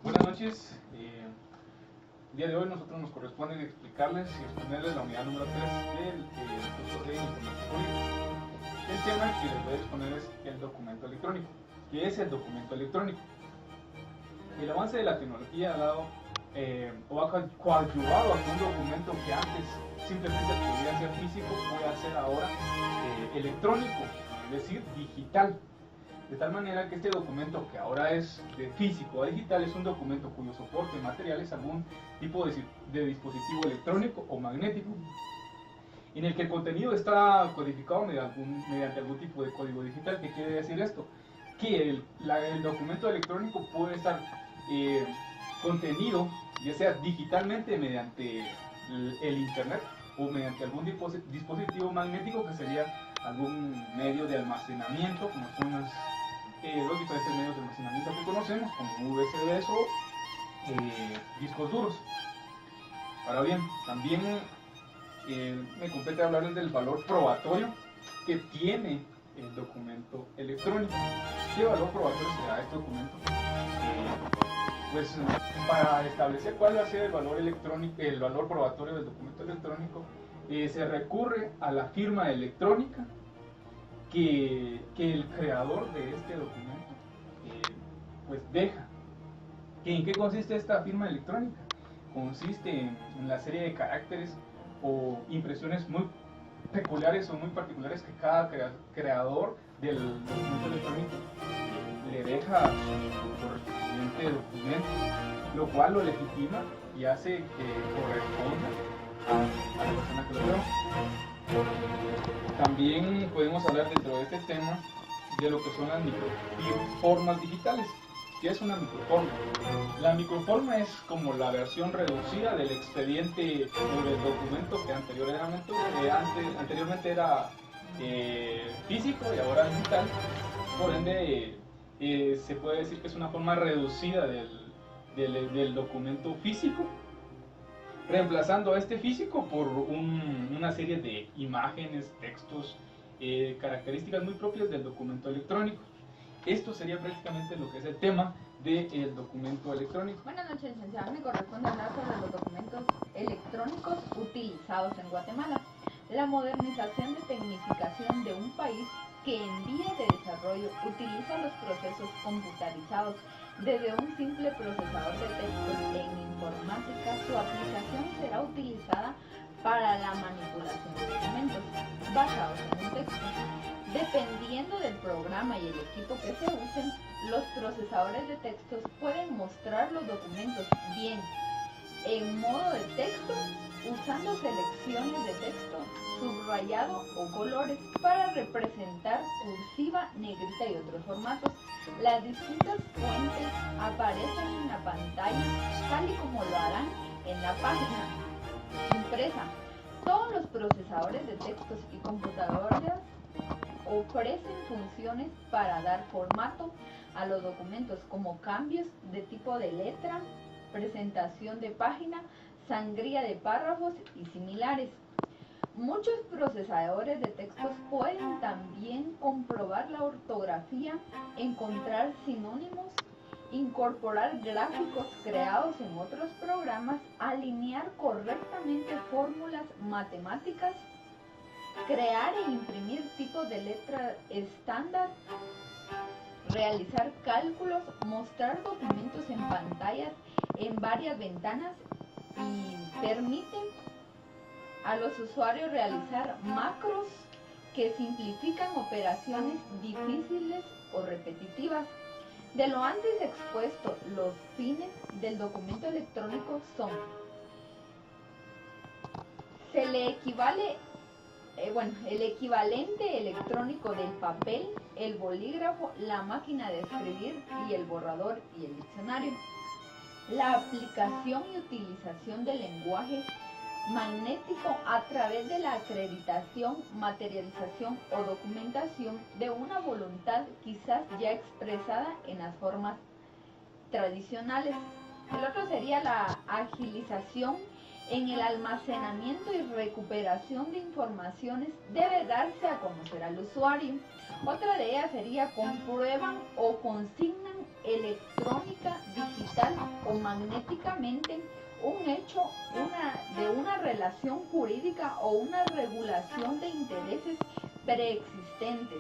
Buenas noches. El día de hoy nosotros nos corresponde explicarles y exponerles la unidad número 3 del curso de Información Pública. El tema que les voy a exponer es el documento electrónico. ¿Qué es el documento electrónico? El avance de la tecnología ha dado o ha coadyuvado a que un documento que antes simplemente podía ser físico pueda ser ahora electrónico, es decir, digital. De tal manera que este documento, que ahora es de físico a digital, es un documento cuyo soporte material es algún tipo de dispositivo electrónico o magnético, en el que el contenido está codificado mediante algún tipo de código digital. ¿Qué quiere decir esto? Que el documento electrónico puede estar contenido, ya sea digitalmente mediante el internet o mediante algún dispositivo magnético, que sería algún medio de almacenamiento, como son los diferentes medios de almacenamiento que conocemos, como USBs o discos duros. Ahora bien, también me compete hablarles del valor probatorio que tiene el documento electrónico. ¿Qué valor probatorio se da a este documento? Pues para establecer cuál va a ser el valor probatorio del documento electrónico, se recurre a la firma electrónica que el creador de este documento pues deja. ¿En qué consiste esta firma electrónica? Consiste en la serie de caracteres o impresiones muy peculiares o muy particulares que cada creador del documento electrónico le deja a su correspondiente documento, lo cual lo legitima y hace que corresponda a la persona que lo creó. También podemos hablar dentro de este tema de lo que son las microformas digitales. ¿Qué es una microforma? La microforma es como la versión reducida del expediente o del documento que anteriormente era físico y ahora digital. Por ende, se puede decir que es una forma reducida del documento físico, reemplazando a este físico por una serie de imágenes, textos, características muy propias del documento electrónico. Esto sería prácticamente lo que es el tema del documento electrónico. Buenas noches, licenciada. Me corresponde hablar sobre los documentos electrónicos utilizados en Guatemala. La modernización de tecnificación de un país que en vías de desarrollo utiliza los procesos computarizados. Desde un simple procesador de textos en informática, su aplicación será utilizada para la manipulación de documentos basados en un texto. Dependiendo del programa y el equipo que se usen, los procesadores de textos pueden mostrar los documentos bien en modo de texto, usando selecciones de texto, subrayado o colores para representar cursiva, negrita y otros formatos. Las distintas fuentes aparecen en la pantalla tal y como lo harán en la página impresa. Todos los procesadores de textos y computadoras ofrecen funciones para dar formato a los documentos, como cambios de tipo de letra, presentación de página, sangría de párrafos y similares. Muchos procesadores de textos pueden también comprobar la ortografía, encontrar sinónimos, incorporar gráficos creados en otros programas, alinear correctamente fórmulas matemáticas, crear e imprimir tipos de letra estándar, realizar cálculos, mostrar documentos en pantallas en varias ventanas y permiten a los usuarios realizar macros que simplifican operaciones difíciles o repetitivas. De lo antes expuesto, los fines del documento electrónico son: el equivalente electrónico del papel, el bolígrafo, la máquina de escribir y el borrador y el diccionario. La aplicación y utilización del lenguaje magnético a través de la acreditación, materialización o documentación de una voluntad quizás ya expresada en las formas tradicionales. El otro sería la agilización en el almacenamiento y recuperación de informaciones, debe darse a conocer al usuario. Otra de ellas sería: comprueban o consignan electrónica, digital o magnéticamente un hecho de una relación jurídica o una regulación de intereses preexistentes.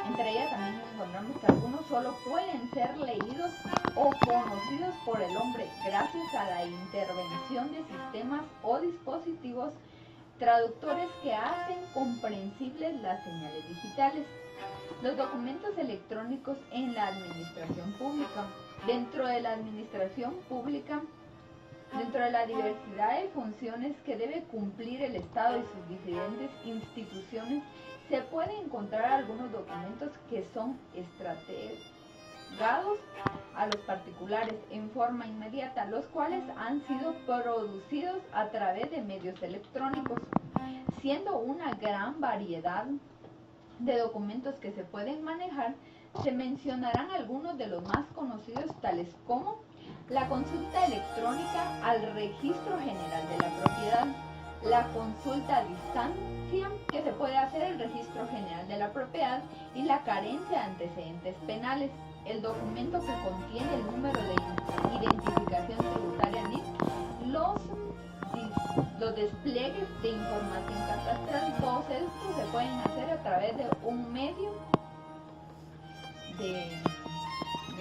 Entre ellas también encontramos que algunos solo pueden ser leídos o conocidos por el hombre gracias a la intervención de sistemas o dispositivos traductores que hacen comprensibles las señales digitales. Los documentos electrónicos en la administración pública. Dentro de la administración pública, dentro de la diversidad de funciones que debe cumplir el Estado y sus diferentes instituciones, se pueden encontrar algunos documentos que son estrategados a los particulares en forma inmediata, los cuales han sido producidos a través de medios electrónicos, siendo una gran variedad de documentos que se pueden manejar. Se mencionarán algunos de los más conocidos, tales como la consulta electrónica al Registro General de la Propiedad, la consulta a distancia que se puede hacer el Registro General de la Propiedad y la carencia de antecedentes penales, el documento que contiene el número de identificación tributaria NIF, los despliegues de información catastral. Todos estos se pueden hacer a través de un medio de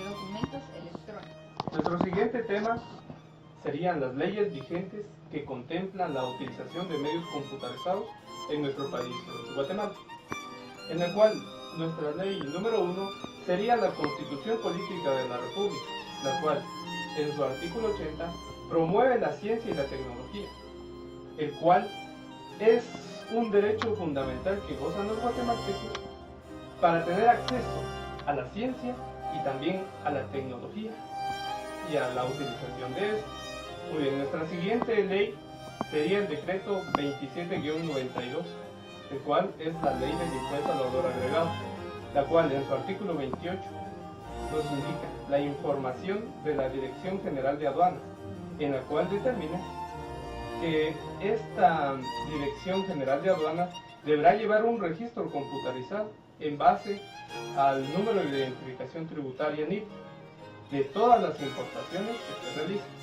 documentos electrónicos. Nuestro siguiente tema serían las leyes vigentes que contemplan la utilización de medios computarizados en nuestro país, Guatemala, en la cual nuestra ley número 1 sería la Constitución Política de la República, la cual en su artículo 80 promueve la ciencia y la tecnología, el cual es un derecho fundamental que gozan los guatemaltecos para tener acceso a la ciencia y también a la tecnología y a la utilización de esto. Muy bien, nuestra siguiente ley sería el decreto 27-92, el cual es la ley del impuesto al valor agregado, la cual en su artículo 28 nos indica la información de la Dirección General de Aduanas, en la cual determina que esta Dirección General de Aduanas deberá llevar un registro computarizado en base al número de identificación tributaria NIF de todas las importaciones que se realicen.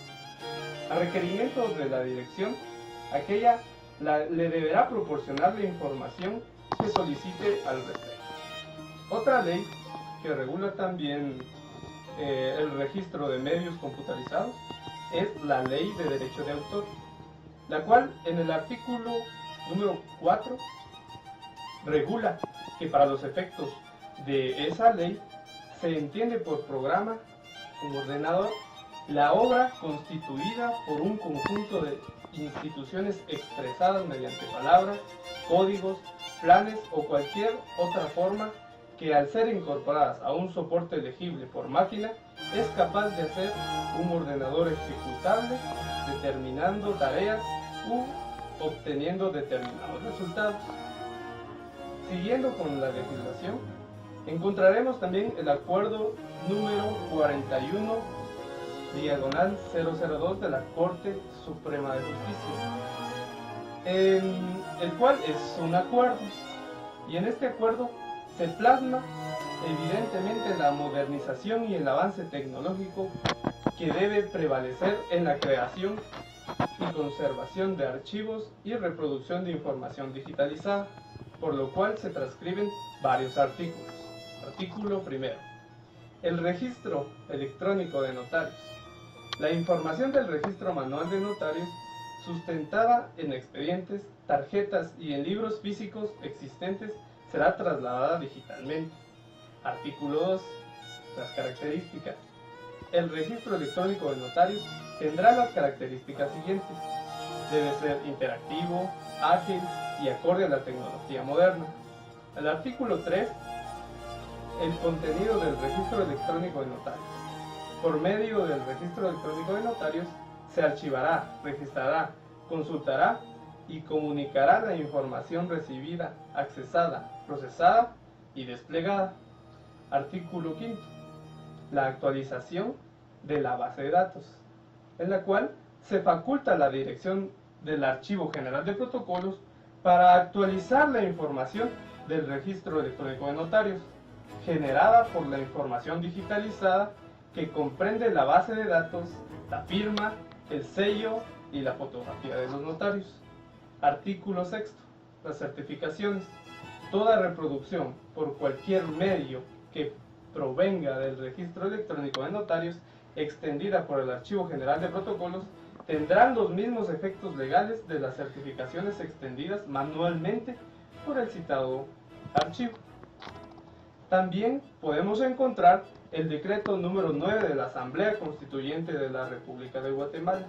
A requerimientos de la dirección, aquella le deberá proporcionar la información que solicite al respecto. Otra ley que regula también el registro de medios computarizados es la Ley de Derecho de Autor, la cual en el artículo número 4 regula que para los efectos de esa ley se entiende por programa, un ordenador, la obra constituida por un conjunto de instituciones expresadas mediante palabras, códigos, planes o cualquier otra forma que al ser incorporadas a un soporte legible por máquina es capaz de hacer un ordenador ejecutable, determinando tareas u obteniendo determinados resultados. Siguiendo con la legislación, encontraremos también el acuerdo número 41/002 de la Corte Suprema de Justicia, el cual es un acuerdo, y en este acuerdo se plasma evidentemente la modernización y el avance tecnológico que debe prevalecer en la creación y conservación de archivos y reproducción de información digitalizada, por lo cual se transcriben varios artículos. Artículo primero. El registro electrónico de notarios. La información del registro manual de notarios, sustentada en expedientes, tarjetas y en libros físicos existentes, será trasladada digitalmente. Artículo 2. Las características. El registro electrónico de notarios tendrá las características siguientes. Debe ser interactivo, ágil y acorde a la tecnología moderna. El artículo 3. El contenido del registro electrónico de notarios. Por medio del registro electrónico de notarios se archivará, registrará, consultará y comunicará la información recibida, accesada, procesada y desplegada. Artículo 5. La actualización de la base de datos, en la cual se faculta la dirección del Archivo General de Protocolos para actualizar la información del registro electrónico de notarios, generada por la información digitalizada que comprende la base de datos, la firma, el sello y la fotografía de los notarios. Artículo 6. Las certificaciones. Toda reproducción por cualquier medio que provenga del registro electrónico de notarios, extendida por el Archivo General de Protocolos, tendrán los mismos efectos legales de las certificaciones extendidas manualmente por el citado archivo. También podemos encontrar el decreto número 9 de la Asamblea Constituyente de la República de Guatemala,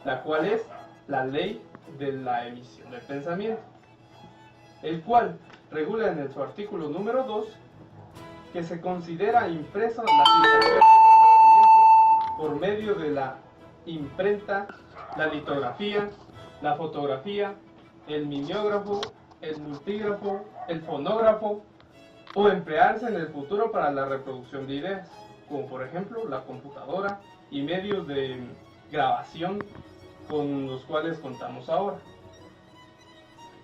la cual es la ley de la emisión de pensamiento, el cual regula en su artículo número 2 que se considera impresa la citación de pensamiento por medio de la imprenta, la litografía, la fotografía, el mimeógrafo, el multígrafo, el fonógrafo, o emplearse en el futuro para la reproducción de ideas, como por ejemplo la computadora y medios de grabación con los cuales contamos ahora.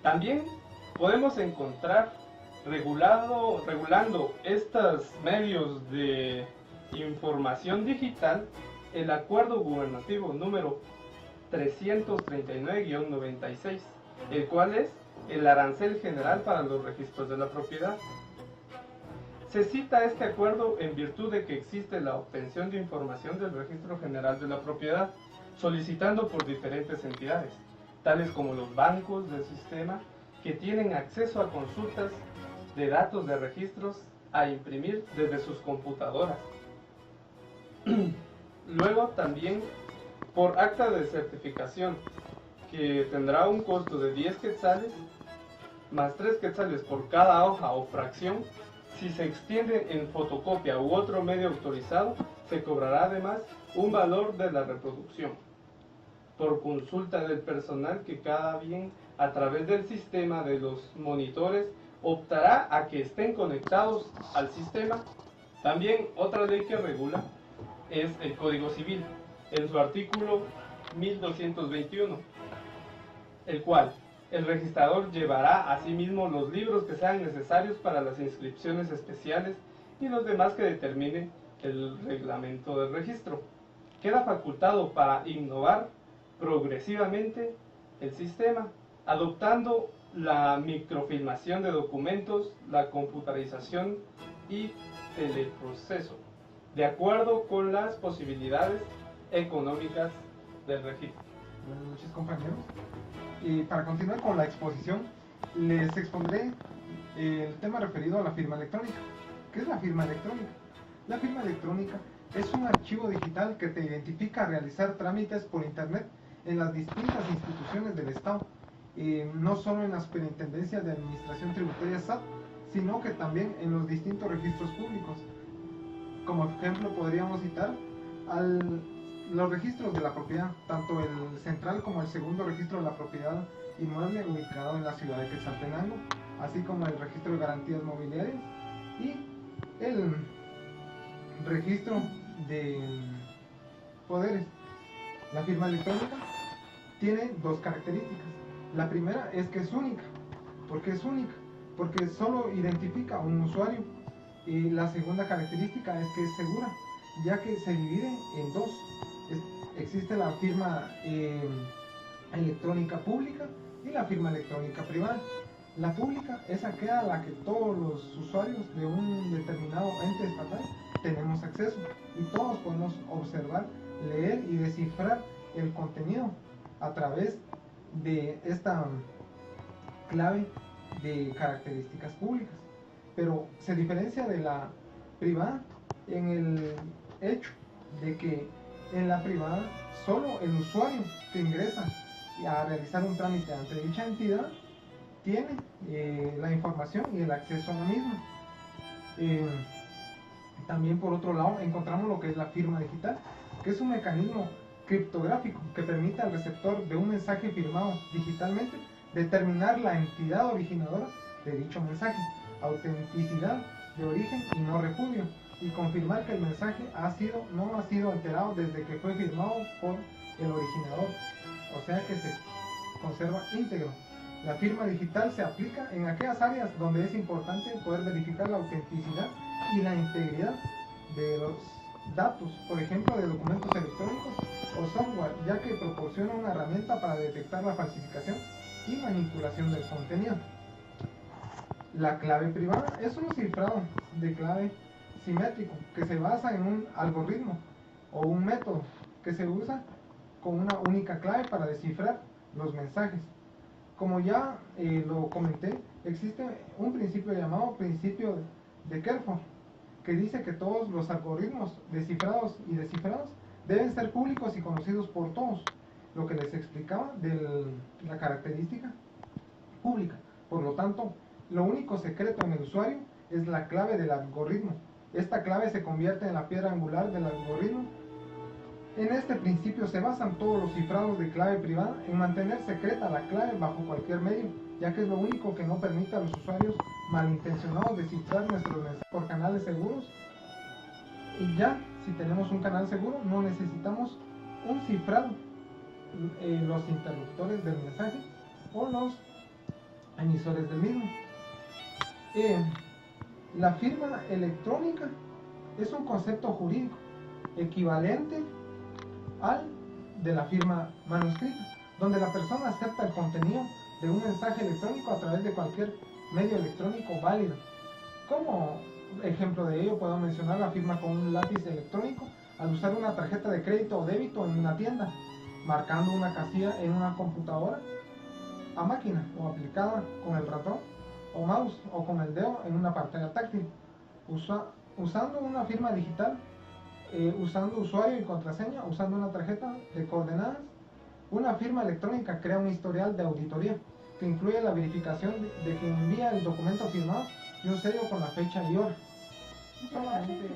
También podemos encontrar regulando estos medios de información digital el Acuerdo Gubernativo número 339-96, el cual es el arancel general para los registros de la propiedad. Se cita este acuerdo en virtud de que existe la obtención de información del Registro General de la Propiedad, solicitando por diferentes entidades, tales como los bancos del sistema, que tienen acceso a consultas de datos de registros a imprimir desde sus computadoras. Luego también por acta de certificación, que tendrá un costo de 10 quetzales, más 3 quetzales por cada hoja o fracción. Si se extiende en fotocopia u otro medio autorizado, se cobrará además un valor de la reproducción. Por consulta del personal que cada bien a través del sistema de los monitores optará a que estén conectados al sistema. También otra ley que regula es el Código Civil, en su artículo 1221, el cual el registrador llevará asimismo los libros que sean necesarios para las inscripciones especiales y los demás que determine el reglamento del registro. Queda facultado para innovar progresivamente el sistema, adoptando la microfilmación de documentos, la computarización y teleproceso, de acuerdo con las posibilidades económicas del registro. Buenas noches, compañeros. Y para continuar con la exposición, les expondré el tema referido a la firma electrónica. ¿Qué es la firma electrónica? La firma electrónica es un archivo digital que te identifica a realizar trámites por internet en las distintas instituciones del Estado, no solo en las superintendencias de administración tributaria SAT, sino que también en los distintos registros públicos. Como ejemplo podríamos citar los registros de la propiedad, tanto el central como el segundo registro de la propiedad inmueble ubicado en la ciudad de Quetzaltenango, así como el registro de garantías mobiliarias y el registro de poderes. La firma electrónica tiene dos características. La primera es que es única. ¿Por qué es única? Porque solo identifica a un usuario. Y la segunda característica es que es segura, ya que se divide en dos. Existe la firma electrónica pública y la firma electrónica privada. La pública es aquella a la que todos los usuarios de un determinado ente estatal tenemos acceso y todos podemos observar, leer y descifrar el contenido a través de esta clave de características públicas. Pero se diferencia de la privada en el hecho de que en la privada solo el usuario que ingresa a realizar un trámite ante dicha entidad tiene la información y el acceso a la misma. También por otro lado encontramos lo que es la firma digital, que es un mecanismo criptográfico que permite al receptor de un mensaje firmado digitalmente determinar la entidad originadora de dicho mensaje, autenticidad de origen y no repudio, y confirmar que el mensaje no ha sido alterado desde que fue firmado por el originador, o sea que se conserva íntegro. La firma digital se aplica en aquellas áreas donde es importante poder verificar la autenticidad y la integridad de los datos, por ejemplo, de documentos electrónicos o software, ya que proporciona una herramienta para detectar la falsificación y manipulación del contenido. La clave privada es un cifrado de clave simétrico que se basa en un algoritmo o un método que se usa con una única clave para descifrar los mensajes. Como ya lo comenté, existe un principio llamado principio de Kerford, que dice que todos los algoritmos descifrados y descifrados deben ser públicos y conocidos por todos, lo que les explicaba de la característica pública. Por lo tanto, lo único secreto en el usuario es la clave del algoritmo. Esta clave se convierte en la piedra angular del algoritmo. En este principio se basan todos los cifrados de clave privada en mantener secreta la clave bajo cualquier medio, ya que es lo único que no permite a los usuarios malintencionados descifrar nuestros mensajes por canales seguros. Y ya, si tenemos un canal seguro, no necesitamos un cifrado, los interlocutores del mensaje o los emisores del mismo. La firma electrónica es un concepto jurídico equivalente al de la firma manuscrita, donde la persona acepta el contenido de un mensaje electrónico a través de cualquier medio electrónico válido. Como ejemplo de ello puedo mencionar la firma con un lápiz electrónico al usar una tarjeta de crédito o débito en una tienda, marcando una casilla en una computadora a máquina o aplicada con el ratón o mouse o con el dedo en una pantalla táctil, usando una firma digital, usando usuario y contraseña, usando una tarjeta de coordenadas. Una firma electrónica crea un historial de auditoría que incluye la verificación de quien envía el documento firmado y un sello con la fecha y hora.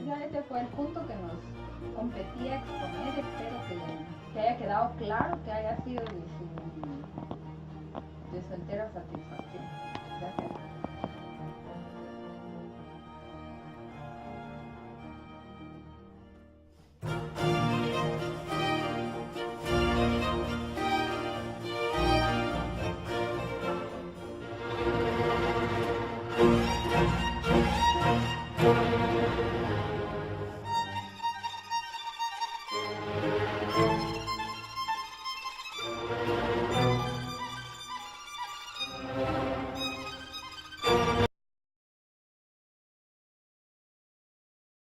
Ya ese fue el punto que nos competía exponer. Espero que haya quedado claro, que haya sido de su entera satisfacción. Gracias.